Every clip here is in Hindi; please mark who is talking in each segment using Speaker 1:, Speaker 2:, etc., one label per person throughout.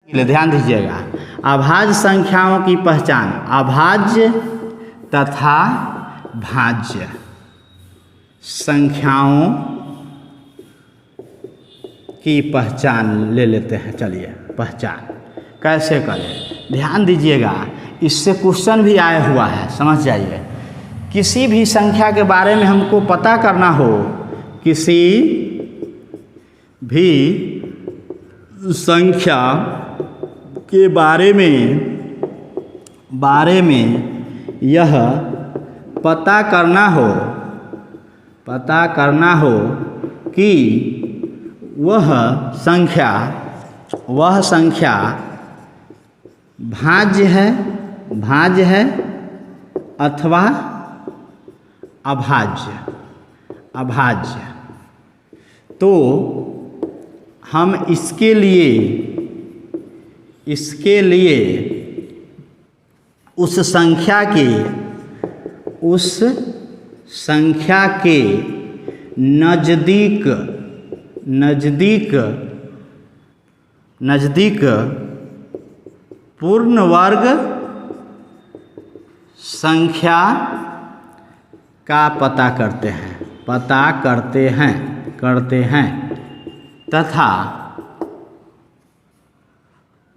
Speaker 1: ध्यान दीजिएगा, अभाज्य संख्याओं की पहचान, अभाज्य तथा भाज्य संख्याओं की पहचान ले लेते हैं। चलिए पहचान कैसे करें, ध्यान दीजिएगा, इससे क्वेश्चन भी आया हुआ है, समझ जाइए। किसी भी संख्या के बारे में हमको पता करना हो, किसी भी संख्या के बारे में यह पता करना हो कि वह संख्या भाज्य है अथवा अभाज्य, तो हम इसके लिए उस संख्या के नज़दीक पूर्ण वर्ग संख्या का पता करते हैं तथा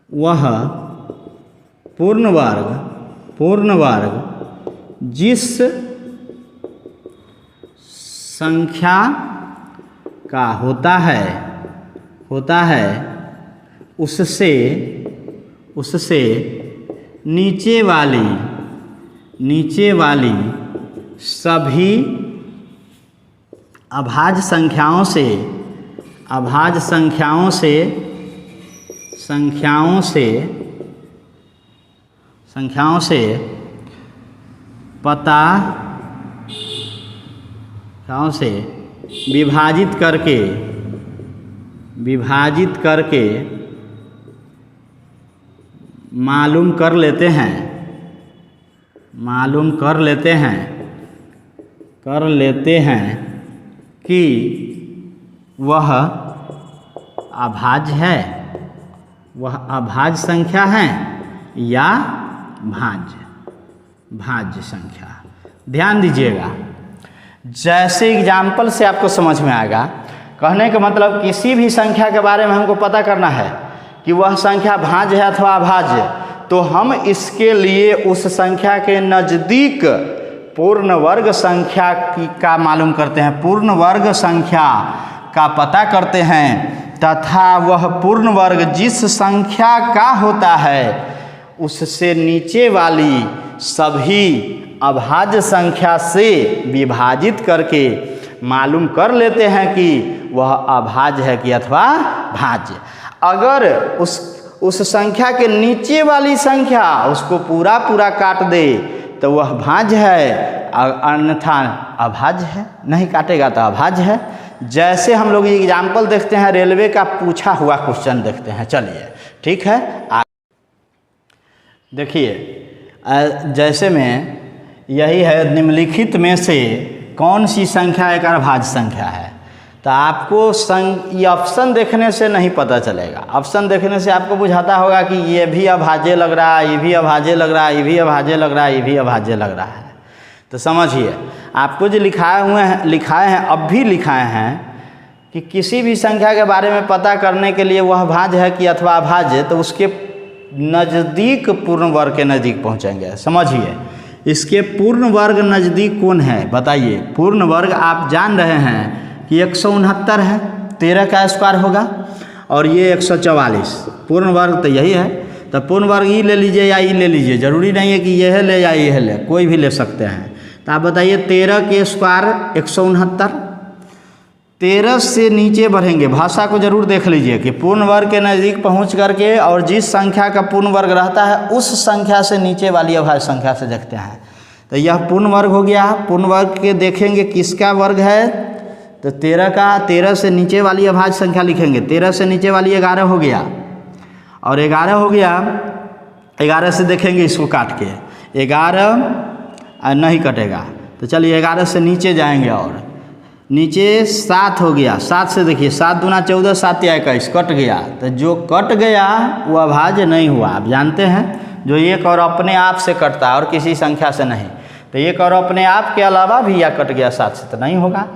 Speaker 1: वह पूर्ण वर्ग जिस संख्या का होता है उससे नीचे वाली सभी अभाज्य संख्याओं से विभाजित करके मालूम कर लेते हैं कि वह अभाज्य संख्या है या भाज्य संख्या। ध्यान दीजिएगा, जैसे एग्जाम्पल से आपको समझ में आएगा। कहने का मतलब किसी भी संख्या के बारे में हमको पता करना है कि वह संख्या भाज्य है अथवा अभाज्य, तो हम इसके लिए उस संख्या के नज़दीक पूर्ण वर्ग संख्या का मालूम करते हैं, पूर्ण वर्ग संख्या का पता करते हैं तथा वह पूर्ण वर्ग जिस संख्या का होता है उससे नीचे वाली सभी अभाज्य संख्या से विभाजित करके मालूम कर लेते हैं कि वह अभाज्य है कि अथवा भाज्य। अगर उस संख्या के नीचे वाली संख्या उसको पूरा काट दे तो वह भाज्य है, अन्यथा अभाज्य है, नहीं काटेगा तो अभाज्य है। जैसे हम लोग ये एग्जाम्पल देखते हैं, रेलवे का पूछा हुआ क्वेश्चन देखते हैं। चलिए ठीक है, देखिए जैसे में यही है, निम्नलिखित में से कौन सी संख्या एक अभाज्य संख्या है। तो आपको ये ऑप्शन देखने से नहीं पता चलेगा। ऑप्शन देखने से आपको बुझाता होगा कि ये भी अभाज्य लग रहा है, ये भी अभाज्य लग रहा है, ये भी अभाज्य लग रहा है, ये भी अभाज्य लग रहा है। तो समझिए, आपको जो लिखाए हैं अब भी लिखाए हैं कि किसी भी संख्या के बारे में पता करने के लिए वह भाज्य है कि अथवा अभाज्य, तो उसके नज़दीक पूर्ण वर्ग के नज़दीक पहुँचेंगे। समझिए, इसके पूर्ण वर्ग नज़दीक कौन है बताइए। पूर्ण वर्ग आप जान रहे हैं कि 169 है, 13 का स्क्वायर होगा, और ये 144। पूर्ण वर्ग तो यही है। तो पूर्ण वर्ग ई ले लीजिए या ई ले लीजिए, ज़रूरी नहीं है कि यह ले या यह ले, कोई भी ले सकते हैं। तो आप बताइए 13 के स्क्वायर 169। 13 से नीचे बढ़ेंगे, भाषा को जरूर देख लीजिए कि पूर्ण वर्ग के नज़दीक पहुंच करके और जिस संख्या का पूर्ण वर्ग रहता है उस संख्या से नीचे वाली अभाज्य संख्या से देखते हैं। तो यह पूर्ण वर्ग हो गया। पूर्ण वर्ग के देखेंगे किसका वर्ग है, तो 13 का, 13 से नीचे वाली अभाज्य संख्या लिखेंगे। 13 से नीचे वाली 11 हो गया, और 11 हो गया, 11 से देखेंगे इसको काट के, 11 नहीं कटेगा। तो चलिए 11 से नीचे जाएंगे और नीचे 7 हो गया, 7 से देखिए 7 दूना 14, 7 या 21 कट गया। तो जो कट गया वो अभाज्य नहीं हुआ। आप जानते हैं जो एक और अपने आप से कटता है और किसी संख्या से नहीं, तो एक और अपने आप के अलावा भी या कट गया 7 से तो नहीं होगा।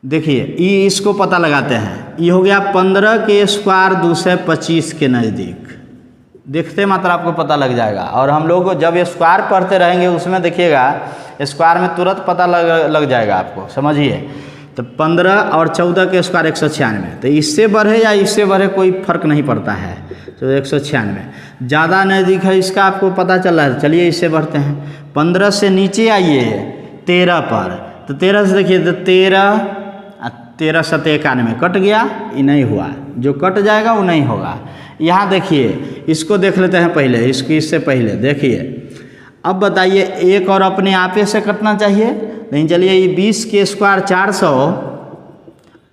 Speaker 1: देखिए ये इसको पता लगाते हैं। ये हो गया 15 के स्क्वायर 225 के नज़दीक। देखते मात्र आपको पता लग जाएगा। और हम लोग जब स्क्वायर पढ़ते रहेंगे उसमें देखिएगा स्क्वायर में तुरंत पता लग जाएगा आपको, समझिए। तो 15 और 14 के स्क्वायर 196, तो इससे बढ़े या इससे बढ़े कोई फर्क नहीं पड़ता है। तो 196 ज़्यादा नज़दीक है इसका आपको पता चल रहा है। चलिए इससे बढ़ते हैं। 15 से नीचे आइए 13 पर, तो 13 से देखिए तो 13 7 91 कट गया, ये नहीं हुआ। जो कट जाएगा वो नहीं होगा। यहाँ देखिए इसको देख लेते हैं पहले, इससे पहले देखिए। अब बताइए एक और अपने आपे से कटना चाहिए, नहीं। चलिए ये 20 के स्क्वायर 400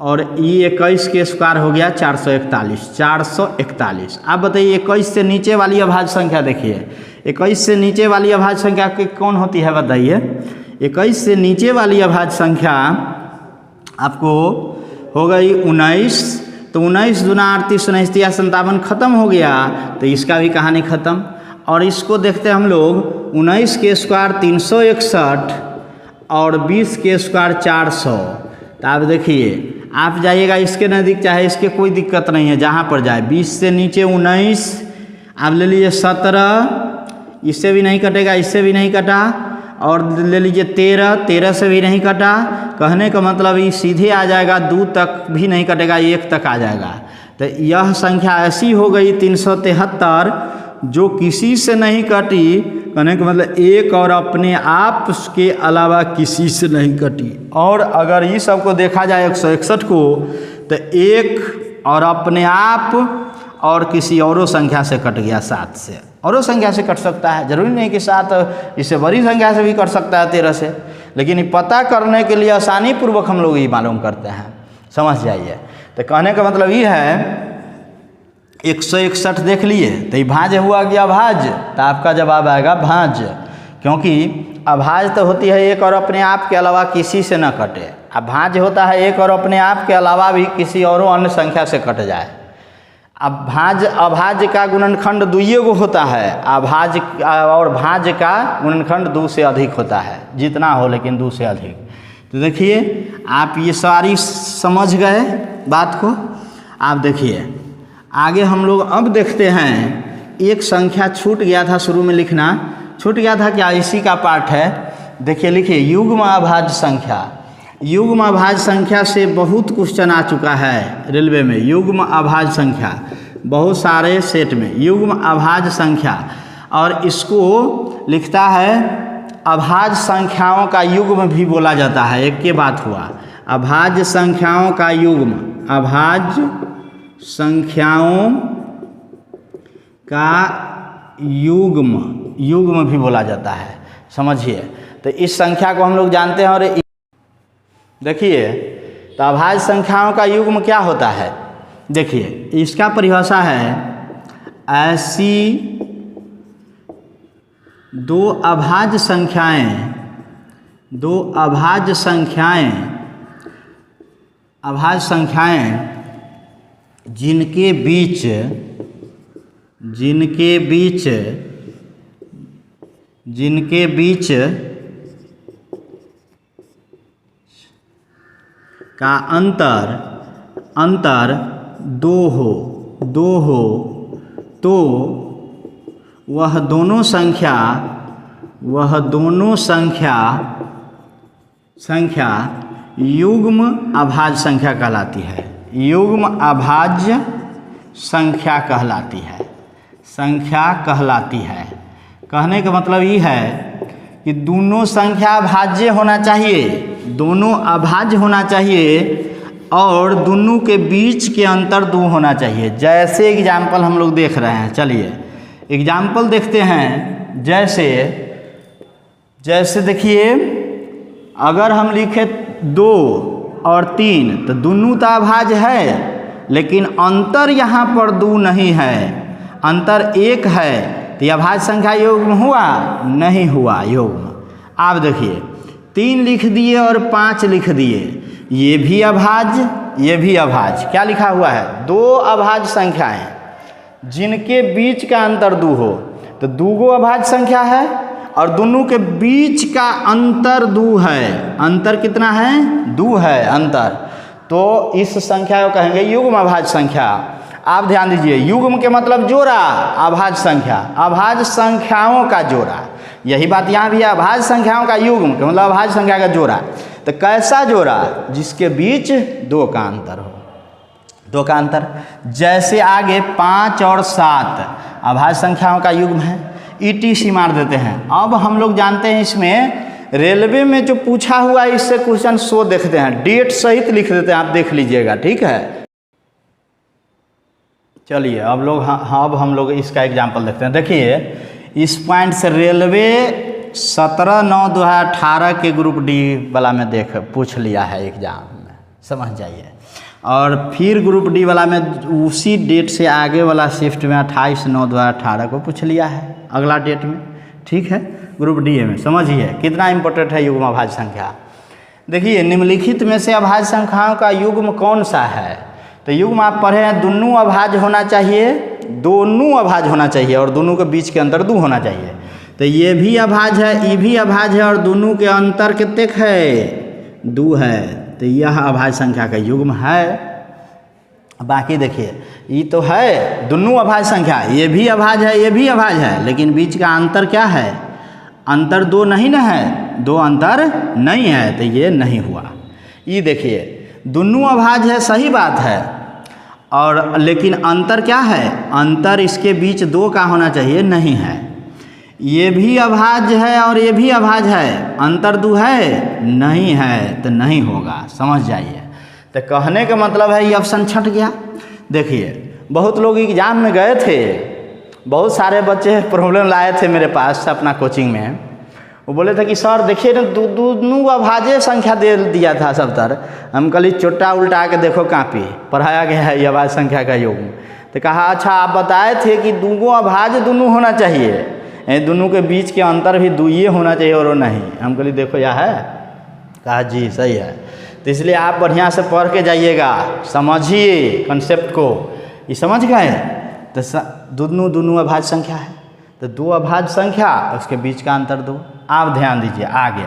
Speaker 1: और ये 21 के स्क्वायर हो गया 441। आप बताइए 21 से नीचे वाली अभाज्य संख्या देखिए। 21 से नीचे वाली अभाज्य संख्या कौन होती है बताइए। 21 से नीचे वाली अभाज्य संख्या आपको हो गई 19। तो 19 दूना 38, 19 या 57 खत्म हो गया, तो इसका भी कहानी खत्म। और इसको देखते हैं हम लोग 19 के स्क्वायर 361 और 20 के स्क्वायर 400। तो आप देखिए आप जाइएगा इसके नज़दीक चाहे इसके, कोई दिक्कत नहीं है जहाँ पर जाए। 20 से नीचे 19 आप ले लीजिए 17, इससे भी नहीं कटेगा, इससे भी नहीं कटा। और ले लीजिए 13 से भी नहीं कटा। कहने का मतलब ये सीधे आ जाएगा 2 तक भी नहीं कटेगा, 1 तक आ जाएगा। तो यह संख्या ऐसी हो गई 373 जो किसी से नहीं कटी। कहने का मतलब एक और अपने आप के अलावा किसी से नहीं कटी। और अगर ये सब को देखा जाए 161 को, तो एक और अपने आप और किसी औरों संख्या से कट गया 7 से। औरों संख्या से कट सकता है, जरूरी नहीं कि 7 इससे बड़ी संख्या से भी कट सकता है 13 से। लेकिन ये पता करने के लिए आसानी पूर्वक हम लोग ये मालूम करते हैं, समझ जाइए। तो कहने का मतलब ये है 161 देख लिए तो ये भाज्य हुआ कि अभाज्य, तो आपका जवाब आएगा भाज्य। क्योंकि अभाज्य तो होती है एक और अपने आप के अलावा किसी से न कटे। अभाज्य होता है एक और अपने आप के अलावा भी किसी और अन्य संख्या से कट जाए। अभाज्य का गुणनखंड 2 होता है, अभाज्य और भाज्य का गुणनखंड 2 से अधिक होता है, जितना हो लेकिन 2 से अधिक। तो देखिए आप ये सारी समझ गए बात को। आप देखिए आगे हम लोग अब देखते हैं। एक संख्या छूट गया था, शुरू में लिखना छूट गया था, क्या इसी का पार्ट है। देखिए लिखिए युग्म अभाज्य संख्या। युग्म अभाज्य संख्या से बहुत क्वेश्चन आ चुका है रेलवे में। युग्म अभाज्य संख्या बहुत सारे सेट में युग्म अभाज्य संख्या, और इसको लिखता है अभाज्य संख्याओं का युग्म भी बोला जाता है। एक के बात हुआ, अभाज्य संख्याओं का युग्म, अभाज्य संख्याओं का युग्म भी बोला जाता है, समझिए। तो इस संख्या को हम लोग जानते हैं। और देखिए तो अभाज्य संख्याओं का युग्म क्या होता है, देखिए इसका परिभाषा है ऐसी दो अभाज्य संख्याएं जिनके बीच का अंतर 2 हो तो वह दोनों संख्या युग्म अभाज्य संख्या कहलाती है। युग्म अभाज्य संख्या कहलाती है। कहने का मतलब ये है कि दोनों संख्या भाज्य होना चाहिए, दोनों अभाज्य होना चाहिए, और दोनों के बीच के अंतर 2 होना चाहिए। जैसे एग्जाम्पल हम लोग देख रहे हैं, चलिए एग्जाम्पल देखते हैं। जैसे देखिए अगर हम लिखे 2 और 3 तो दोनों तो अभाज्य है, लेकिन अंतर यहाँ पर 2 नहीं है, अंतर 1 है। तो यह अभाज्य संख्या युग्म हुआ? नहीं हुआ युग्म। आप देखिए 3 लिख दिए और 5 लिख दिए, ये भी अभाज्य, ये भी अभाज्य। क्या लिखा हुआ है? दो अभाज्य संख्याएं जिनके बीच का अंतर 2 हो, तो 2 गो अभाज्य संख्या है और दोनों के बीच का अंतर 2 है। अंतर कितना है? 2 है अंतर। तो इस संख्या को कहेंगे युग्म अभाज्य संख्या। आप ध्यान दीजिए, युग्म के मतलब जोड़ा, अभाज्य संख्या, अभाज्य संख्याओं का जोड़ा। यही बात यहाँ भी है, अभाज्य संख्याओं का युग्म के मतलब अभाज्य संख्या का जोड़ा। तो कैसा जोड़ा? जिसके बीच 2 का अंतर हो, 2 का अंतर। जैसे आगे 5 और 7 अभाज्य संख्याओं का युग्म है, ETC मार देते हैं। अब हम लोग जानते हैं इसमें रेलवे में जो पूछा हुआ है इससे क्वेश्चन 100 देखते हैं, डेट सहित लिख देते हैं, आप देख लीजिएगा, ठीक है। चलिए अब हम लोग इसका एग्जाम्पल देखते हैं। देखिए इस पॉइंट से रेलवे 17/9/2018 के ग्रुप डी वाला में पूछ लिया है एग्जाम में, समझ जाइए। और फिर ग्रुप डी वाला में उसी डेट से आगे वाला शिफ्ट में 28/9/2018 को पूछ लिया है, अगला डेट में, ठीक है, ग्रुप डी में। समझिए कितना इंपॉर्टेंट है युग्म अभाज्य संख्या। देखिए निम्नलिखित में से अभाज्य संख्याओं का युग्म कौन सा है? तो युग्म आप पढ़े हैं, दोनों अभाज्य होना चाहिए, दोनों अभाज्य होना चाहिए और दोनों के बीच के अंतर 2 होना चाहिए। तो ये भी अभाज्य है, ये भी अभाज्य है और दोनों के अंतर कितने है? 2 है। तो यह अभाज्य संख्या का युग्म है। बाकी देखिए ये तो है दोनों अभाज्य संख्या, ये भी अभाज्य है, ये भी अभाज्य है, लेकिन बीच का अंतर क्या है? अंतर 2 नहीं ना है, 2 अंतर नहीं है, तो ये नहीं हुआ। ये देखिए दोनों अभाज्य है, सही बात है, और लेकिन अंतर क्या है? अंतर इसके बीच 2 का होना चाहिए, नहीं है। ये भी अभाज्य है और ये भी अभाज्य है, अंतर 2 है, नहीं है, तो नहीं होगा, समझ जाइए। तो कहने का मतलब है ये ऑप्शन छट गया। देखिए बहुत लोग एग्जाम में गए थे, बहुत सारे बच्चे प्रॉब्लम लाए थे मेरे पास अपना कोचिंग में। वो बोले थे कि सर देखिए ना दोनों अभाज्य संख्या दे दिया था सब तरह। हम कल चोटा उल्टा के देखो कापी पढ़ाया गया है ये अभाज्य संख्या का युग्म। तो कहा अच्छा आप बताए थे कि 2 अभाज्य दोनों होना चाहिए, दोनों के बीच के अंतर भी 2 ही होना चाहिए और वो नहीं। हम कल देखो यह है, कहा जी सही है। तो इसलिए आप बढ़िया से पढ़ के जाइएगा, समझिए कंसेप्ट को। ये समझ गए? तो दोनों अभाज्य संख्या है, तो 2 अभाज्य संख्या उसके बीच का अंतर 2। आप ध्यान दीजिए आगे।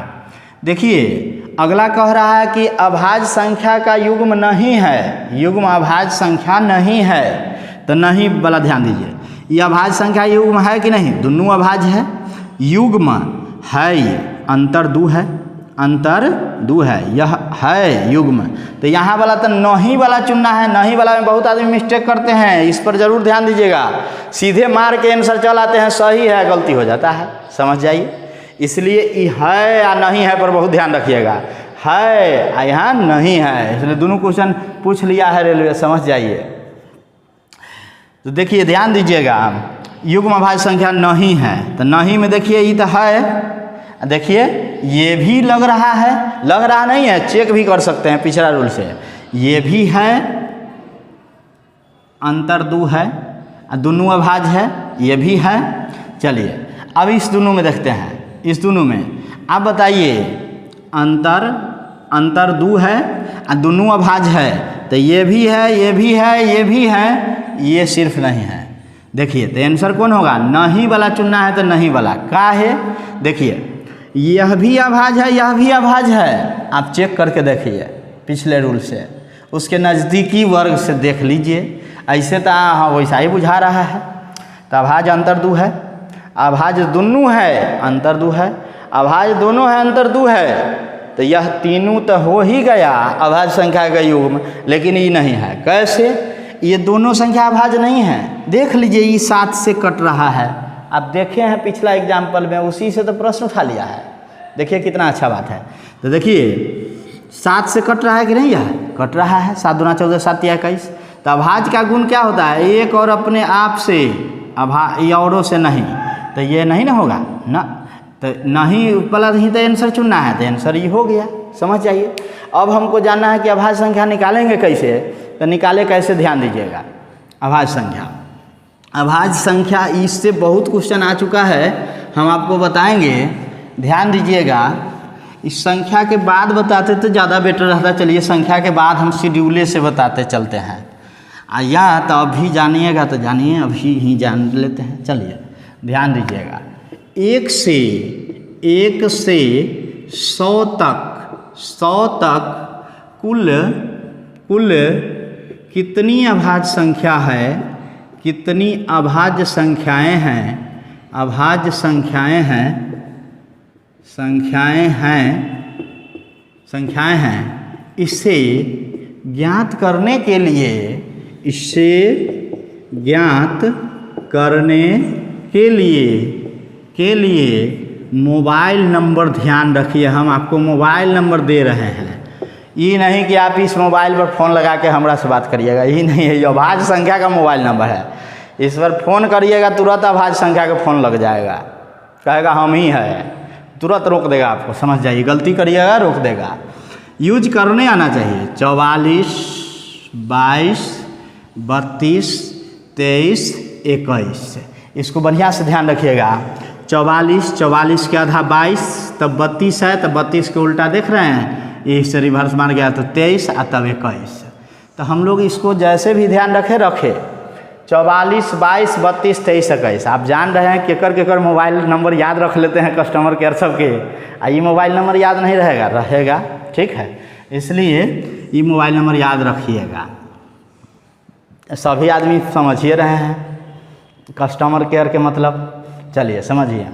Speaker 1: देखिए अगला कह रहा है कि अभाज्य संख्या का युग्म नहीं है, युग्म अभाज्य संख्या नहीं है। तो नहीं वाला ध्यान दीजिए, ये अभाज्य संख्या युग्म है कि नहीं? दोनों अभाज्य है, युग्म है, ये अंतर 2 है, अंतर 2 है, यह है युग्म। तो यहाँ वाला तो नहीं वाला चुनना है। नहीं वाला में बहुत आदमी मिस्टेक करते हैं, इस पर जरूर ध्यान दीजिएगा। सीधे मार के आंसर चल आते हैं, सही है, गलती हो जाता है, समझ जाइए। इसलिए ये है या नहीं है पर बहुत ध्यान रखिएगा, है यहाँ नहीं है, इसलिए दोनों क्वेश्चन पूछ लिया है रेलवे, समझ जाइए। तो देखिए ध्यान दीजिएगा, युग्म अभाज्य संख्या नहीं है, तो नहीं में देखिए ये तो है, देखिए ये भी लग रहा है, लग रहा नहीं है, चेक भी कर सकते हैं पिछला रूल से। ये भी है, अंतर 2 है, दोनों अभाज्य है, ये भी है। चलिए अब इस दोनों में देखते हैं, इस दोनों में आप बताइए, अंतर 2 है और दोनों अभाज्य है, तो ये भी है, ये भी है, ये भी है, ये सिर्फ नहीं है। देखिए तो आंसर कौन होगा? नहीं वाला चुनना है, तो नहीं वाला का है। देखिए यह भी अभाज्य है, यह भी अभाज्य है, आप चेक करके देखिए पिछले रूल से, उसके नज़दीकी वर्ग से देख लीजिए। ऐसे तो हाँ वैसा ही बुझा रहा है। तो अभाज्य अंतर 2 है, अभाज्य दोनों है, अंतर 2 है, अभाज्य दोनों है, अंतर 2 है, तो यह तीनों तो हो ही गया अभाज्य संख्या का युग्म, लेकिन ये नहीं है। कैसे? ये दोनों संख्या अभाज्य नहीं है। देख लीजिए ये 7 से कट रहा है, आप देखे हैं पिछला एग्जाम्पल में, उसी से तो प्रश्न उठा लिया है। देखिए कितना अच्छा बात है। तो देखिए 7 से कट रहा है कि नहीं? यह कट रहा है, 7 दूना 14, 7 या 21। तो अभाज्य का गुण क्या होता है? एक और अपने आप से, ये औरों से नहीं, तो ये नहीं ना होगा ना, तो नहीं वाला ही तो आंसर चुनना है, तो आंसर ये हो गया, समझ जाइए। अब हमको जानना है कि अभाज्य संख्या निकालेंगे कैसे, तो निकाले कैसे, ध्यान दीजिएगा। अभाज्य संख्या इससे बहुत क्वेश्चन आ चुका है, हम आपको बताएंगे, ध्यान दीजिएगा। इस संख्या के बाद बताते तो ज़्यादा बेटर रहता। चलिए संख्या के बाद हम शेड्यूले से बताते चलते हैं। या तो अभी जानिएगा तो जानिए, अभी ही जान लेते हैं। चलिए ध्यान दीजिएगा, 1 से 100 तक कुल कितनी अभाज्य संख्या है, कितनी अभाज्य संख्याएं हैं, इसे ज्ञात करने के लिए मोबाइल नंबर ध्यान रखिए। हम आपको मोबाइल नंबर दे रहे हैं, ये नहीं कि आप इस मोबाइल पर फ़ोन लगा के हमरा से बात करिएगा, यही नहीं है। ये अभाज्य संख्या का मोबाइल नंबर है, इस पर फ़ोन करिएगा तुरंत अभाज्य संख्या का फ़ोन लग जाएगा, कहेगा हम ही है, तुरंत रोक देगा आपको। समझ जाइए, गलती करिएगा रोक देगा। यूज करने आना चाहिए। 44, 22, 32, 23, 21। इसको बढ़िया से ध्यान रखिएगा। 44 के आधा 22, तब 32 है, तब 32 के उल्टा देख रहे हैं, इससे रिवर्स मार गया तो 23 और तब 21। तो हम लोग इसको जैसे भी ध्यान रखे 44, 22, 32, 23, 21। आप जान रहे हैं केकर मोबाइल नंबर याद रख लेते हैं कस्टमर केयर सबके, ये मोबाइल नंबर याद नहीं रहेगा, ठीक है। इसलिए ये मोबाइल नंबर याद रखिएगा। सभी आदमी समझिए रहे हैं कस्टमर केयर के मतलब, चलिए समझिए।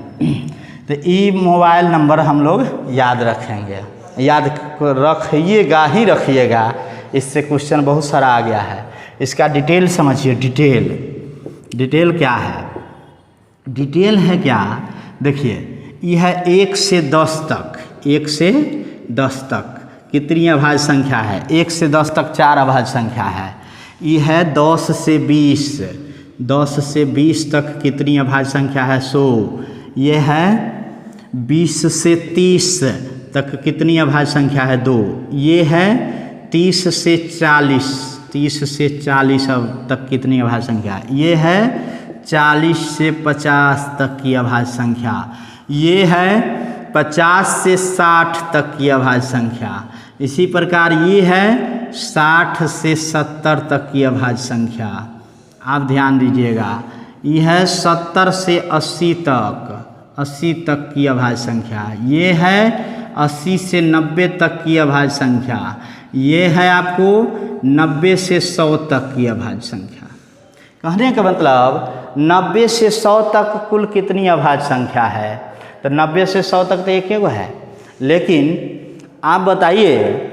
Speaker 1: तो ये मोबाइल नंबर हम लोग याद रखेंगे, याद रखिएगा। इससे क्वेश्चन बहुत सारा आ गया है। इसका डिटेल समझिए। डिटेल क्या है? डिटेल है क्या, देखिए यह है 1 से 10 तक कितनी अभाज्य संख्या है? 1 से 10 तक 4 अभाज्य संख्या है। यह है 10 से 20 तक कितनी अभाज्य संख्या है? 100। यह है 20 से 30 तक कितनी अभाज्य संख्या है? 2। ये है 30 से 40 तक कितनी अभाज्य संख्या है? ये है 40 से 50 तक की अभाज्य संख्या। ये है 50 से 60 तक की अभाज्य संख्या। इसी प्रकार ये है 60 से 70 तक की अभाज्य संख्या। आप ध्यान दीजिएगा, यह है 70 से 80 तक की अभाज्य संख्या। ये है 80 से 90 तक की अभाज्य संख्या। ये है आपको 90 से 100 तक की अभाज्य संख्या। कहने का मतलब 90 से 100 तक कुल कितनी अभाज्य संख्या है? तो 90 से 100 तक तो एक है, लेकिन आप बताइए,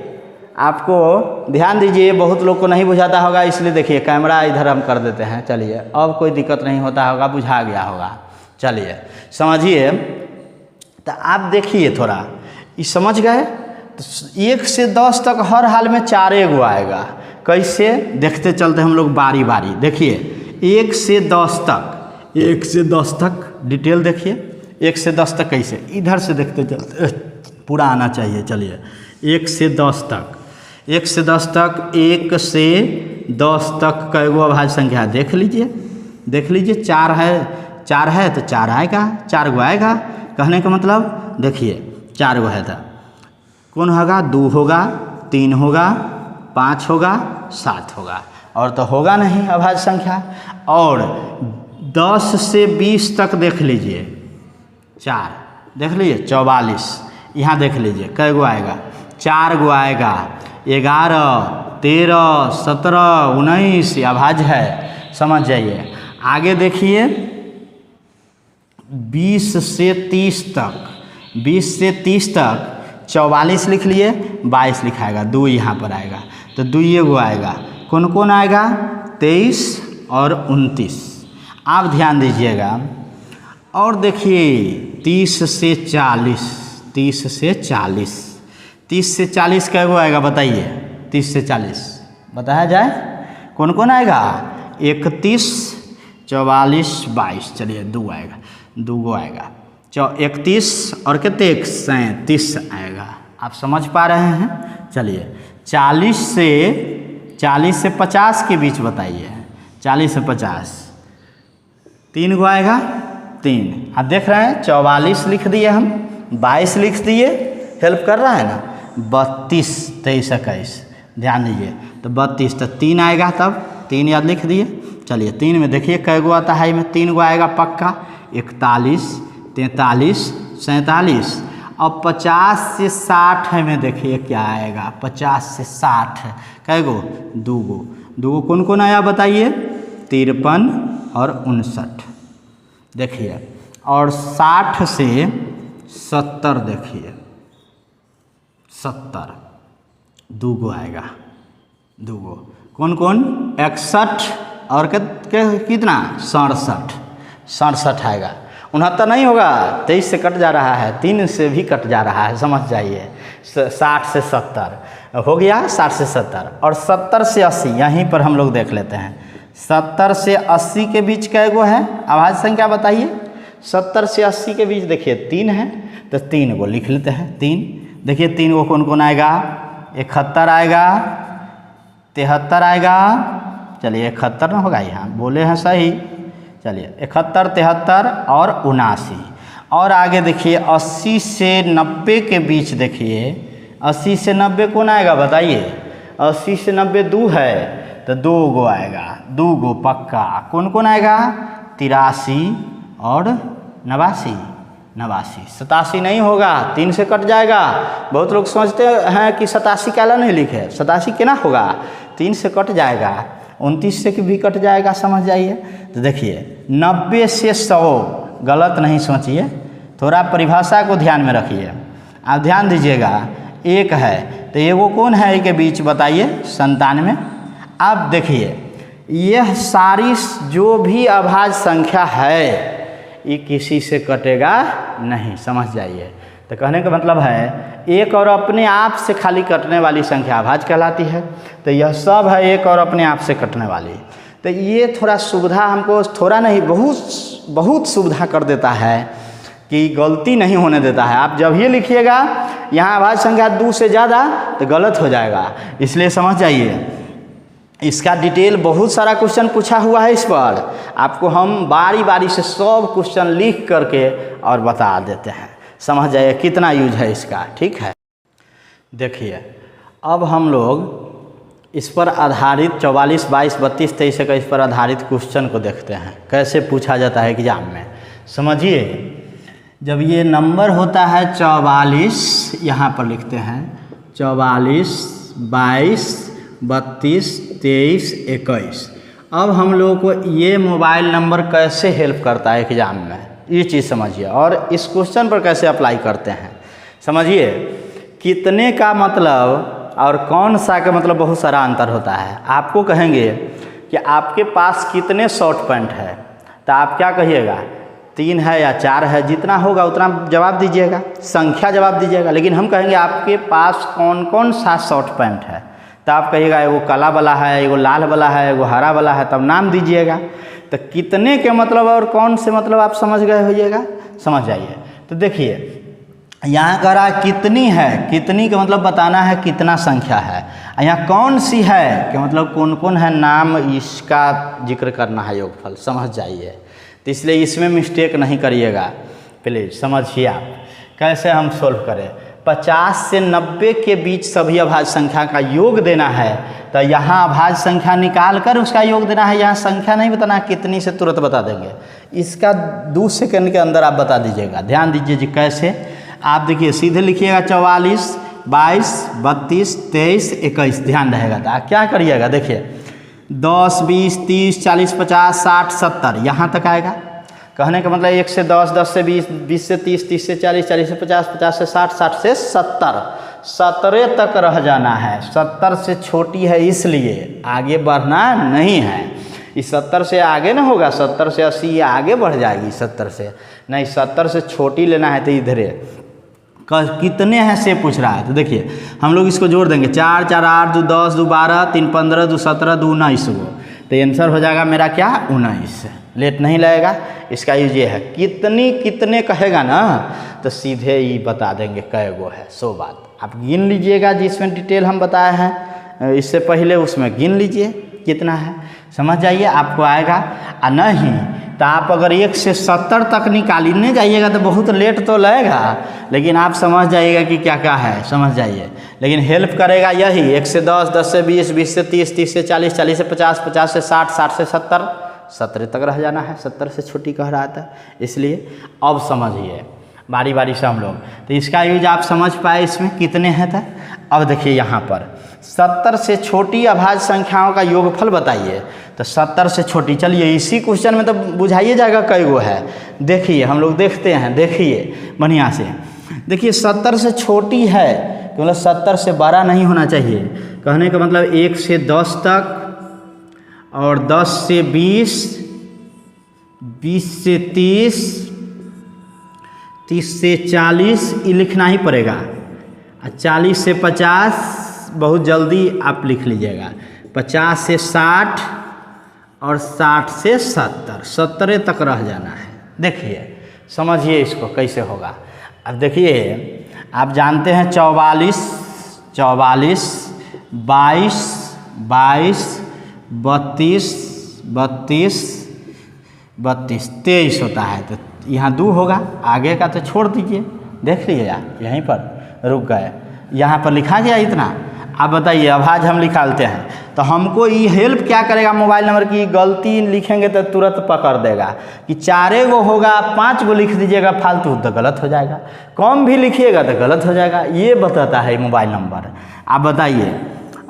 Speaker 1: आपको ध्यान दीजिए, बहुत लोग को नहीं बुझाता होगा, इसलिए देखिए कैमरा इधर हम कर देते हैं। चलिए अब कोई दिक्कत नहीं होता होगा, बुझा गया होगा। चलिए समझिए, तो आप देखिए थोड़ा, ये समझ गए? तो 1 से 10 तक हर हाल में 4 गो आएगा। कैसे देखते चलते हम लोग बारी बारी। देखिए 1 से 10 तक डिटेल देखिए। 1 से 10 तक कैसे, इधर से देखते चलते पूरा आना चाहिए। चलिए 1 से 10 तक 1 से 10 तक कई गो अभाज्य संख्या है? देख लीजिए 4 है तो 4 आएगा, 4 गो आएगा। कहने का मतलब देखिए 4 गो है तो कौन होगा? 2 होगा, 3 होगा, 5 होगा, 7 होगा, और तो होगा नहीं अभाज्य संख्या। और 10 से 20 तक देख लीजिए, 4 देख लीजिए, 44। यहाँ देख लीजिए कै गो आएगा? 4 गो आएगा। 11, 13, 17, 19 अभाज्य है, समझ जाइए। आगे देखिए 20 से 30 तक 44 लिख लिए, 22 लिखाएगा, 2 यहाँ पर आएगा, तो 2 गो आएगा। कौन कौन आएगा? 23 और 29। आप ध्यान दीजिएगा। और देखिए 30 से 40 कै गो आएगा बताइए? 30 से 40 बताया जाए, कौन कौन आएगा? 31, 44, 22। चलिए 2 आएगा, 2 गो आएगा। 31 और कितने? 37 आएगा। आप समझ पा रहे हैं? चलिए 40 से 50 के बीच बताइए। 40 से 50 3 गो आएगा, 3। आप देख रहे हैं 44 लिख दिए हम, 22 लिख दिए, हेल्प कर रहा है ना। 32 23 21 ध्यान दीजिए, तो 32 तो 3 आएगा, तब 3 याद लिख दिए। चलिए 3 में देखिए कै गो आता है, में 3 गो आएगा पक्का, 41 43 47। अब 50 से 60 है में देखिए क्या आएगा, 50 से 60 कै गो, 2 गो। 2 गो कौन कौन आया बताइए, 53 और 59 देखिए। और 60 से 70 देखिए, 70 2 गो आएगा, 2 गो। कौन कौन, 61 और कितना 67 आएगा। 69 नहीं होगा, 23 से कट जा रहा है, 3 से भी कट जा रहा है, समझ जाइए। 60 से 70 हो गया, 60 से 70 और 70 से 80 यहीं पर हम लोग देख लेते हैं। 70 से 80 के बीच कै गो है अभाज्य संख्या बताइए। 70 से 80 के बीच देखिए 3 है, तो 3 गो लिख लेते हैं। 3 देखिए 3 गो कौन कौन आएगा, 71 आएगा, 73 आएगा। चलिए 71 ना होगा, यहाँ बोले हैं सही। चलिए 71 73 और 79। और आगे देखिए 80 से 90 के बीच देखिए, 80 से 90 कौन आएगा बताइए। 80 से 90 2 है, तो 2 गो आएगा, 2 गो पक्का। कौन कौन आएगा, 83 और 89। 87 नहीं होगा, 3 से कट जाएगा। बहुत लोग सोचते हैं कि 87 काला नहीं लिखे, 87 केना होगा, 3 से कट जाएगा। 29 से भी कट जाएगा, समझ जाइए। तो देखिए 90 से 100 गलत नहीं सोचिए, थोड़ा परिभाषा को ध्यान में रखिए। आप ध्यान दीजिएगा, 1 है तो एगो कौन है एक के बीच बताइए, 97। अब देखिए यह सारी जो भी अभाज्य संख्या है ये किसी से कटेगा नहीं, समझ जाइए। तो कहने का मतलब है एक और अपने आप से खाली कटने वाली संख्या अभाज्य कहलाती है। तो यह सब है एक और अपने आप से कटने वाली। तो ये थोड़ा सुविधा हमको, थोड़ा नहीं बहुत सुविधा कर देता है कि गलती नहीं होने देता है। आप जब ये लिखिएगा यहाँ अभाज्य संख्या 2 से ज़्यादा तो गलत हो जाएगा, इसलिए समझ जाइए। इसका डिटेल बहुत सारा क्वेश्चन पूछा हुआ है, इस पर आपको हम बारी बारी से सब क्वेश्चन लिख करके और बता देते हैं, समझ जाइए कितना यूज है इसका। ठीक है, देखिए अब हम लोग इस पर आधारित 44 22 32 23 21 पर आधारित क्वेश्चन को देखते हैं कैसे पूछा जाता है एग्जाम में। समझिए, जब ये नंबर होता है 44, यहाँ पर लिखते हैं 44 22 32 23 21। अब हम लोग को ये मोबाइल नंबर कैसे हेल्प करता है एग्जाम में, ये चीज़ समझिए। और इस क्वेश्चन पर कैसे अप्लाई करते हैं समझिए। कितने का मतलब और कौन सा का मतलब बहुत सारा अंतर होता है। आपको कहेंगे कि आपके पास कितने शॉर्ट पैंट है, तो आप क्या कहिएगा, 3 है या 4 है, जितना होगा उतना जवाब दीजिएगा, संख्या जवाब दीजिएगा। लेकिन हम कहेंगे आपके पास कौन कौन सा शॉर्ट पैंट है, तो आप कहिएगा एगो काला वाला है, एगो लाल वाला है, एगो हरा वाला है, तब नाम दीजिएगा। तो कितने के मतलब और कौन से मतलब आप समझ गए होइएगा, समझ जाइए। तो देखिए यहाँ कह रहा है कितनी है, कितनी का मतलब बताना है कितना संख्या है। यहाँ कौन सी है कि मतलब कौन कौन है, नाम इसका जिक्र करना है, योगफल, समझ जाइए। तो इसलिए इसमें मिस्टेक नहीं करिएगा प्लीज़, समझिए आप कैसे हम सोल्व करें। 50 से 90 के बीच सभी अभाज्य संख्या का योग देना है, तो यहाँ अभाज्य संख्या निकाल कर उसका योग देना है। यहाँ संख्या नहीं बताना, कितनी से तुरंत बता देंगे। इसका 2 सेकंड के अंदर आप बता दीजिएगा। ध्यान दीजिए जी कैसे। आप देखिए सीधे लिखिएगा 44 22 32 23 21, ध्यान रहेगा। तो क्या करिएगा, देखिए 10 20 30 40 50 60 70 यहाँ तक आएगा। कहने का मतलब 1 से 10 10 से 20 20 से 30 30 से 40 40 से 50 50 से 60 60 से 70 17 तक रह जाना है। 70 से छोटी है इसलिए आगे बढ़ना नहीं है। इस 70 से आगे ना होगा, 70 से 80 आगे बढ़ जाएगी, 70 से नहीं, 70 से छोटी लेना है। तो इधर कितने हैं से पूछ रहा है। तो देखिए हम लोग इसको जोड़ देंगे, 4 4 8 2 10 2 12 3 15 2 17 2 19 गो। तो आंसर हो जाएगा मेरा क्या, 19। लेट नहीं लगेगा। इसका यूज ये है, कितनी कितने कहेगा ना तो सीधे ही बता देंगे कै गो है। 100 बात आप गिन लीजिएगा, जिसमें डिटेल हम बताए हैं इससे पहले उसमें गिन लीजिए कितना है, समझ जाइए आपको आएगा। नहीं तो आप अगर 1 से 70 तक निकालने जाइएगा तो बहुत लेट तो लगेगा, लेकिन आप समझ जाइएगा कि क्या क्या है, समझ जाइए। लेकिन हेल्प करेगा यही 1 से 10, 10 से 20, 20 से 30, 30 से 40, 40 से 50, 50 से 60, 60 से 70, 70 तक रह जाना है, 70 से छोटी कह रहा था। इसलिए अब समझिए बारी बारी से हम लोग, तो इसका यूज आप समझ पाए इसमें कितने हैं था। अब देखिए यहाँ पर 70 से छोटी अभाज्य संख्याओं का योगफल बताइए। तो 70 से छोटी, चलिए इसी क्वेश्चन में तो बुझाइए जाएगा कई गो है। देखिए हम लोग देखते हैं, देखिए बढ़िया से देखिए 70 से छोटी है तो मतलब 70 से बड़ा नहीं होना चाहिए। कहने का मतलब 1 से 10 तक और 10 से 20, 20 से 30, 30 से 40 ये लिखना ही पड़ेगा। 40 से 50 बहुत जल्दी आप लिख लीजिएगा। 50 से 60 और 60 से 70, 70 तक रह जाना है। देखिए समझिए इसको कैसे होगा। अब देखिए आप जानते हैं 44, 44, 22, 22, 32, 32, 32, 23 होता है। तो यहाँ 2 होगा, आगे का तो छोड़ दीजिए। देख लीजिए आप यहीं पर रुक गए, यहाँ पर लिखा गया इतना। आप बताइए अभाज्य हम निकालते हैं तो हमको ये हेल्प क्या करेगा, मोबाइल नंबर की गलती लिखेंगे तो तुरंत पकड़ देगा कि 4 गो होगा, 5 गो लिख दीजिएगा फालतू तो गलत हो जाएगा, कम भी लिखिएगा तो गलत हो जाएगा। ये बताता है मोबाइल नंबर। आप बताइए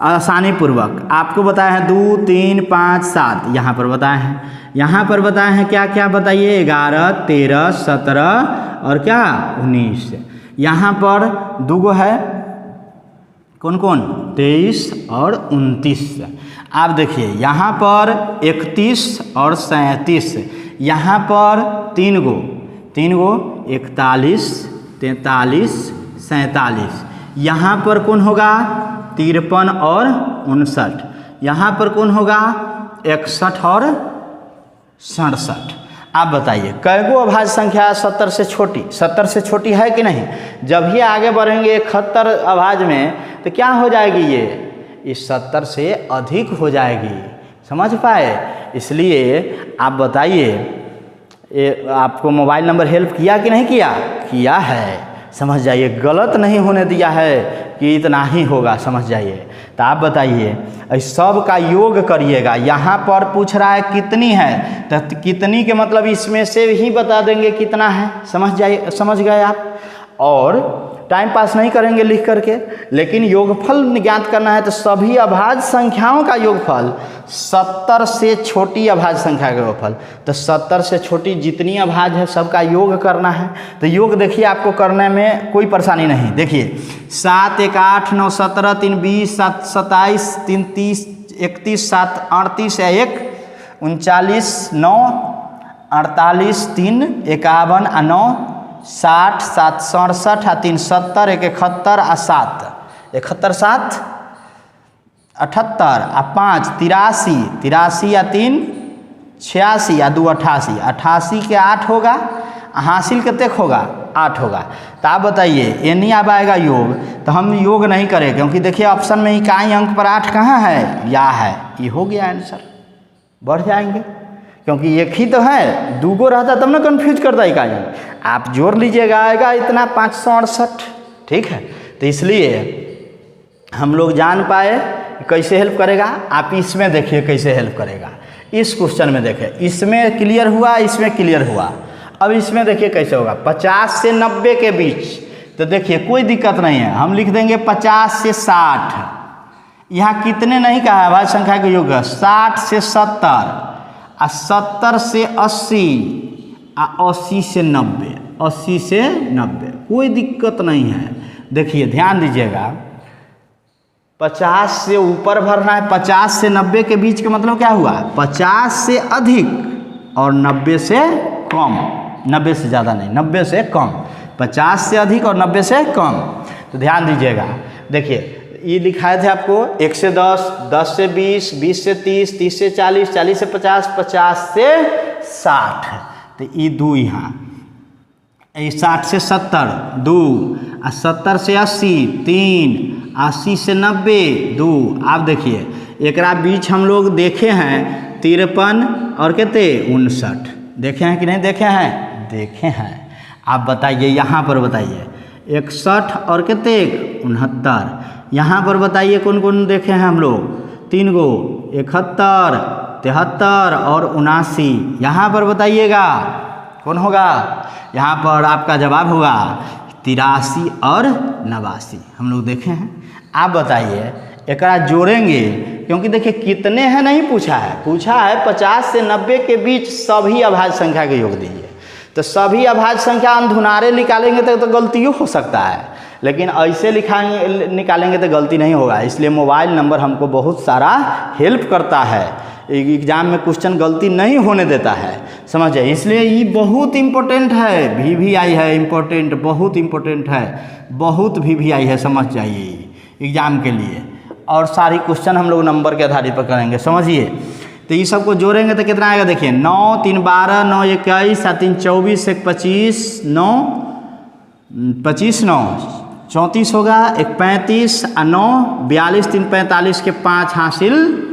Speaker 1: आसानी पूर्वक, आपको बताया है 2, 3, 5, 7, यहाँ पर बताए हैं, यहाँ पर बताए हैं क्या क्या बताइए 11, 13, 17 और क्या 19। यहाँ पर 2 गो है, कौन कौन 23 और 29। आप देखिए यहाँ पर 31 और 37, यहाँ पर 3 गो 41, 43, 47। यहाँ पर कौन होगा 53 और 59। यहाँ पर कौन होगा 61 और 67। आप बताइए कै गो अभाज्य संख्या 70 से छोटी, 70 से छोटी है कि नहीं। जब ही आगे बढ़ेंगे 71 अभाज्य में तो क्या हो जाएगी, ये इस 70 से अधिक हो जाएगी। समझ पाए। इसलिए आप बताइए आपको मोबाइल नंबर हेल्प किया कि नहीं किया, किया है। समझ जाइए, गलत नहीं होने दिया है कि इतना ही होगा, समझ जाइए। तो आप बताइए इस सब का योग करिएगा। यहाँ पर पूछ रहा है कितनी है, तो कितनी के मतलब इसमें से ही बता देंगे कितना है। समझ जाइए, समझ गए आप। और टाइम पास नहीं करेंगे लिख करके, लेकिन योगफल ज्ञात करना है तो सभी अभाज्य संख्याओं का योगफल 70 से छोटी अभाज्य संख्या का योगफल, तो 70 से छोटी जितनी अभाज्य है सबका योग करना है। तो योग देखिए आपको करने में कोई परेशानी नहीं। देखिए 7, 1, 8, 9, 17, 3, 20, 7, 27, 3, 30, 31, 7, 38, 1, 39, 9, 48, 3, 51, 9, 60, 7, 67, 3, 70, 1, 71, 7, 71, 7, 78, 5, 83, 83, 3, 86, 2, 88, 88 के 8 होगा, हासिल कितने होगा 8 होगा। तो आप बताइए ये नहीं अब आएगा योग, तो हम योग नहीं करें क्योंकि देखिए ऑप्शन में इकाई अंक पर 8 कहाँ है, या है, ये हो गया आंसर। बढ़ जाएंगे क्योंकि एक ही तो है, 2 गो रहता तब ना कन्फ्यूज करता इकाई अंक। आप जोड़ लीजिएगा आएगा इतना 568। ठीक है, तो इसलिए हम लोग जान पाए कैसे हेल्प करेगा। आप इसमें देखिए कैसे हेल्प करेगा। इस क्वेश्चन में देखें, इसमें क्लियर हुआ, इसमें क्लियर हुआ। अब इसमें देखिए कैसे होगा 50 से 90 के बीच। तो देखिए कोई दिक्कत नहीं है, हम लिख देंगे 50 से 60। यहाँ कितने नहीं कहा है अभाज्य संख्या के योग, 60 से 70, 70 से 80, 80 से 90, 80 से 90, कोई दिक्कत नहीं है। देखिए ध्यान दीजिएगा 50 से ऊपर भरना है, 50 से 90 के बीच का मतलब क्या हुआ 50 से अधिक और 90 से कम, 90 से ज़्यादा नहीं, 90 से कम, 50 से अधिक और 90 से कम। तो ध्यान दीजिएगा, देखिए ये लिखाए थे आपको 1 से 10, 10 से 20, 20 से 30, 30 से 40, 40 से 50, 50 से 60। तो ये 2 यहाँ, 60 से 70 2, 70 से 80 3, 80 से 90 2। आप देखिए एक बीच हम लोग देखे हैं 53 और कितने 59, देखे हैं कि नहीं देखे हैं? देखे हैं। आप बताइए, यहाँ पर बताइए 61 और कितने 69। यहाँ पर बताइए कौन कौन देखे हैं हम लोग? 3 गो, 71, 73 और 79। यहाँ पर बताइएगा कौन होगा? यहाँ पर आपका जवाब होगा 83 और 89 हम लोग देखे हैं। आप बताइए एकरा जोड़ेंगे, क्योंकि देखिए कितने हैं नहीं पूछा है, पूछा है 50 से 90 के बीच सभी अभाज्य संख्या के योग दीजिए। तो सभी अभाज्य संख्या अंधुनारे निकालेंगे तो गलतियों हो सकता है, लेकिन ऐसे निकालेंगे तो गलती नहीं होगा। इसलिए मोबाइल नंबर हमको बहुत सारा हेल्प करता है, एग्जाम में क्वेश्चन गलती नहीं होने देता है, समझिए। इसलिए ये बहुत इम्पोर्टेंट है, VVI है इम्पोर्टेंट, बहुत इम्पोर्टेंट है, बहुत VVI है, समझ जाइए एग्जाम के लिए। और सारी क्वेश्चन हम लोग नंबर के आधारित पर करेंगे, समझिए। तो ये सबको जोड़ेंगे तो कितना आएगा? देखिए 9 3 12, 9 21, 7 3 24, 1 25, 9 25 9 34 होगा, 1 35 और 9 42, 3 45 के 5 हासिल,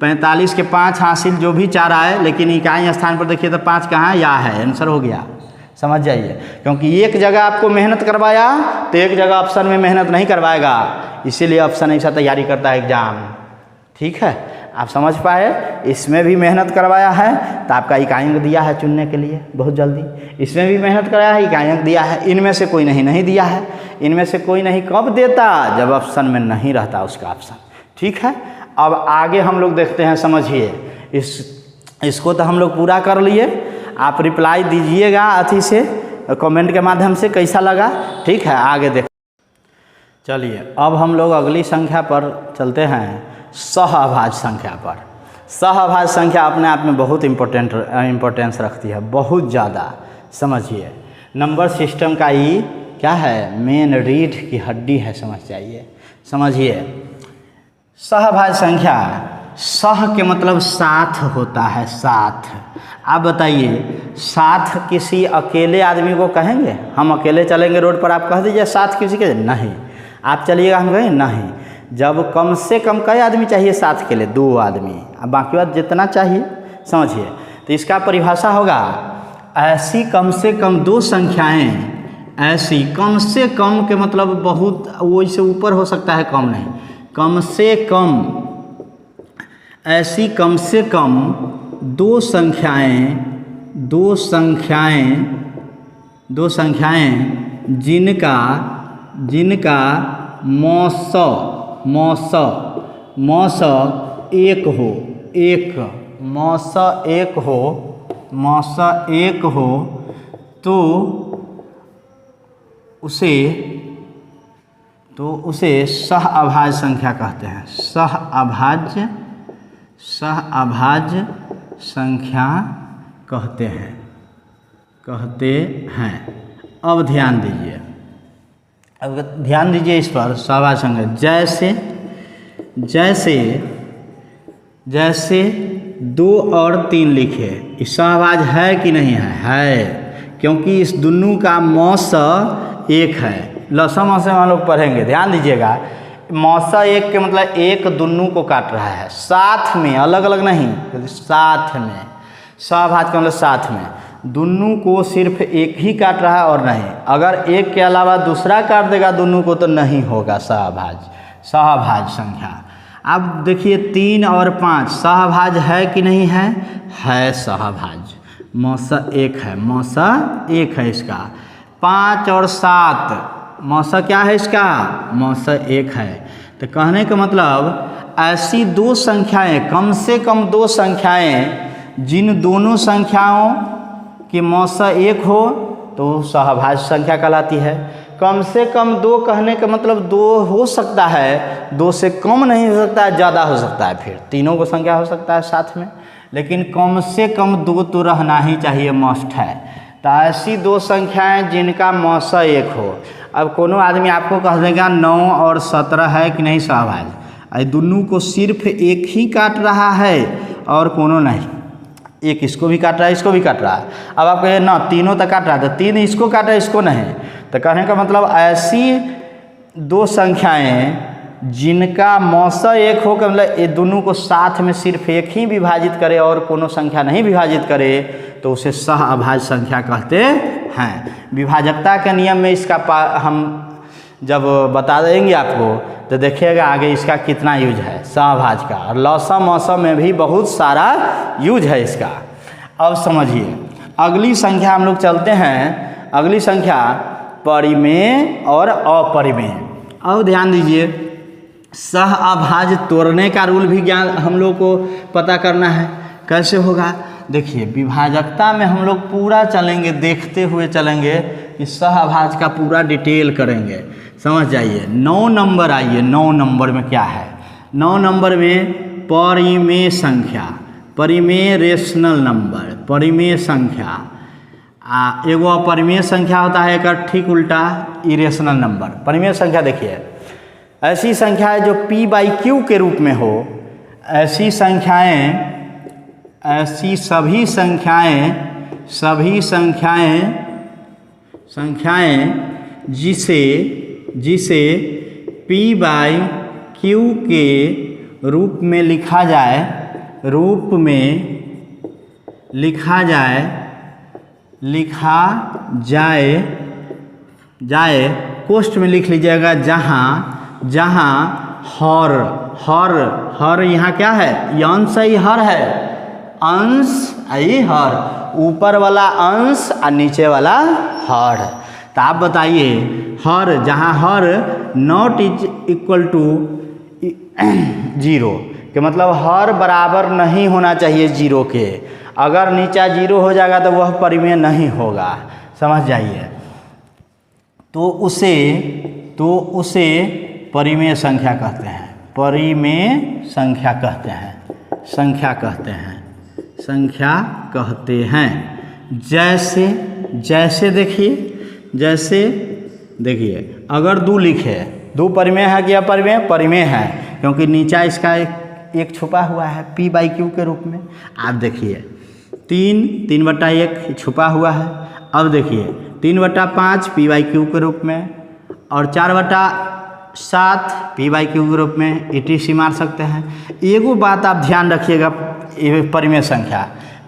Speaker 1: 45 के 5 हासिल, जो भी 4 आए, लेकिन इकाई स्थान पर देखिए तो 5 कहाँ? या है, आंसर हो गया, समझ जाइए। क्योंकि एक जगह आपको मेहनत करवाया तो एक जगह ऑप्शन में मेहनत नहीं करवाएगा, इसीलिए ऑप्शन ऐसा तैयारी करता है एग्जाम, ठीक है। आप समझ पाए? इसमें भी मेहनत करवाया है तो आपका इकाई अंक दिया है चुनने के लिए बहुत जल्दी, इसमें भी मेहनत कराया है, इकाई अंक दिया है। इनमें से कोई नहीं दिया है, इनमें से कोई नहीं कब देता? जब ऑप्शन में नहीं रहता उसका ऑप्शन, ठीक है। अब आगे हम लोग देखते हैं, समझिए। इसको तो हम लोग पूरा कर लिए, आप रिप्लाई दीजिएगा अथी से, कमेंट के माध्यम से, कैसा लगा, ठीक है। आगे देख, चलिए अब हम लोग अगली संख्या पर चलते हैं, सहअभाज्य संख्या पर। सहअभाज्य संख्या अपने आप में बहुत इम्पोर्टेंस रखती है, बहुत ज़्यादा, समझिए। नंबर सिस्टम का ये क्या है? मेन रीढ़ की हड्डी है, समझ जाइए, समझिए। सहअभाज्य संख्या, सह के मतलब साथ होता है, साथ। आप बताइए साथ किसी अकेले आदमी को कहेंगे? हम अकेले चलेंगे रोड पर, आप कह दीजिए साथ किसी के? नहीं। आप चलिएगा, हम कहेंगे नहीं। जब कम से कम कई आदमी चाहिए साथ के लिए? 2 आदमी, अब बाकी बात जितना चाहिए, समझिए। तो इसका परिभाषा होगा, ऐसी कम से कम 2 संख्याएं, ऐसी कम से कम के मतलब बहुत, वो इससे ऊपर हो सकता है, कम नहीं, कम से कम, ऐसी कम से कम 2 संख्याएं जिनका मौस एक हो तो उसे सहअभाज्य संख्या कहते हैं। सहअभाज्य संख्या कहते हैं। अब ध्यान दीजिए, इस पर सहअभाज्य संख्या, जैसे 2 और 3 लिखे, इस सहअभाज्य है कि नहीं है? है, क्योंकि इस दोनों का मौस एक है। लसम से हम लोग पढ़ेंगे, ध्यान दीजिएगा। मौसा एक के मतलब एक दोनों को काट रहा है, साथ में, अलग अलग नहीं, साथ में। सहअभाज्य का मतलब साथ में, दोनों को सिर्फ एक ही काट रहा है और नहीं, अगर एक के अलावा दूसरा काट देगा दोनों को तो नहीं होगा सहअभाज्य संख्या। अब देखिए 3 और 5 सहअभाज्य है कि नहीं है? है सहअभाज्य, मौसा एक है इसका। 5 और 7 मौसा क्या है इसका? मौसा एक है। तो कहने का मतलब ऐसी 2 संख्याएं, कम से कम 2 संख्याएं, जिन दोनों संख्याओं की मौसा एक हो तो सहअभाज्य संख्या कहलाती है। कम से कम 2 कहने का मतलब 2 हो सकता है, 2 से कम नहीं हो सकता है, ज़्यादा हो सकता है, फिर तीनों को संख्या हो सकता है साथ में, लेकिन कम से कम 2 तो रहना ही चाहिए, मस्ट है। तो ऐसी 2 संख्याएं जिनका मौसा एक हो। अब कोनो आदमी आपको कह देगा 9 और 17 है कि नहीं सहअभाज्य, दोनों को सिर्फ एक ही काट रहा है और कोनो नहीं, एक इसको भी काट रहा है, इसको भी काट रहा है। अब आप कहिए ना तीनों तक काट रहा है, तो 3 इसको काट रहा है, इसको नहीं। तो कहने का मतलब ऐसी 2 संख्याएं जिनका मौसा एक हो के मतलब ये दोनों को साथ में सिर्फ एक ही विभाजित करे और कोनो संख्या नहीं विभाजित करे तो उसे सह अभाज्य संख्या कहते हैं। विभाजकता के नियम में इसका हम जब बता देंगे आपको तो देखिएगा आगे इसका कितना यूज है सहअभाज्य का, और लौसम मौसम में भी बहुत सारा यूज है इसका। अब समझिए अगली संख्या हम लोग चलते हैं, अगली संख्या परिमेय और अपरिमेय। अब ध्यान दीजिए सहअभाज्य तोड़ने का रूल भी ज्ञान हम लोग को पता करना है, कैसे होगा। देखिए विभाजकता में हम लोग पूरा चलेंगे, देखते हुए चलेंगे कि सहअभाज्य का पूरा डिटेल करेंगे, समझ जाइए। 9 नंबर आइए, 9 नंबर में क्या है। 9 नंबर में परिमेय संख्या, परिमेय रेशनल नंबर, परिमेय संख्या। एगो अपरिमेय संख्या होता है एक ठीक उल्टा इरेशनल नंबर। परिमेय संख्या देखिए ऐसी संख्या है जो p/q के रूप में हो, ऐसी संख्याएं, ऐसी सभी संख्याएं जिसे p/q के रूप में लिखा जाए कोष्ठ में लिख लीजिएगा जहाँ हर यहाँ क्या है, ये अंश ही हर है, अंश आई हर, ऊपर वाला अंश और नीचे वाला हर। तो आप बताइए हर, जहाँ हर नॉट इज इक्वल टू 0 के मतलब हर बराबर नहीं होना चाहिए 0 के, अगर नीचा 0 हो जाएगा तो वह परिमेय नहीं होगा, समझ जाइए। तो उसे परिमेय संख्या कहते हैं, परिमेय संख्या कहते हैं। जैसे देखिए अगर 2 लिखे, 2 परिमेय है कि अपरिमेय, परिमेय है क्योंकि नीचा इसका एक छुपा हुआ है p/q के रूप में। आप देखिए 3/1 छुपा हुआ है। अब देखिए 3/5 p/q के रूप में और 4/7 p/q के रूप में ETC मार सकते हैं। एगो बात आप ध्यान रखिएगा,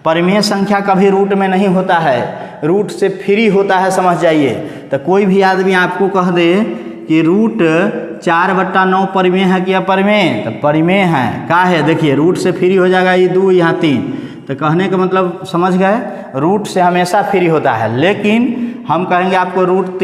Speaker 1: परिमेय संख्या कभी रूट में नहीं होता है, रूट से फ्री होता है, समझ जाइए। तो कोई भी आदमी आपको कह दे कि रूट 4/9 परिमेय है कि अपरिमेय, तो परिमेय है। का है देखिए रूट से फ्री हो जाएगा, ये 2 यहाँ 3, तो कहने का मतलब समझ गए रूट से हमेशा फ्री होता है। लेकिन हम कहेंगे आपको रूट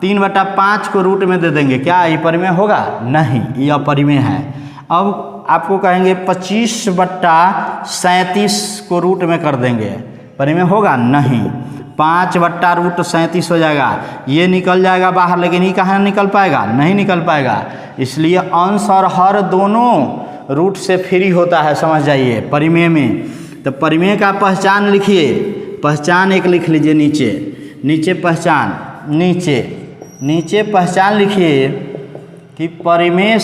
Speaker 1: 3/5 को रूट में दे देंगे, क्या ये परिमेय होगा? नहीं, ये अपरिमेय है। अब आपको कहेंगे 25/37 को रूट में कर देंगे, परिमेय होगा? नहीं, 5/√37 हो जाएगा, ये निकल जाएगा बाहर, लेकिन ये कहाँ निकल पाएगा? नहीं निकल पाएगा। इसलिए अंश और हर दोनों रूट से फ्री होता है, समझ जाइए परिमेय में। तो परिमेय का पहचान लिखिए, पहचान एक लिख लीजिए नीचे पहचान लिखिए कि परिमेय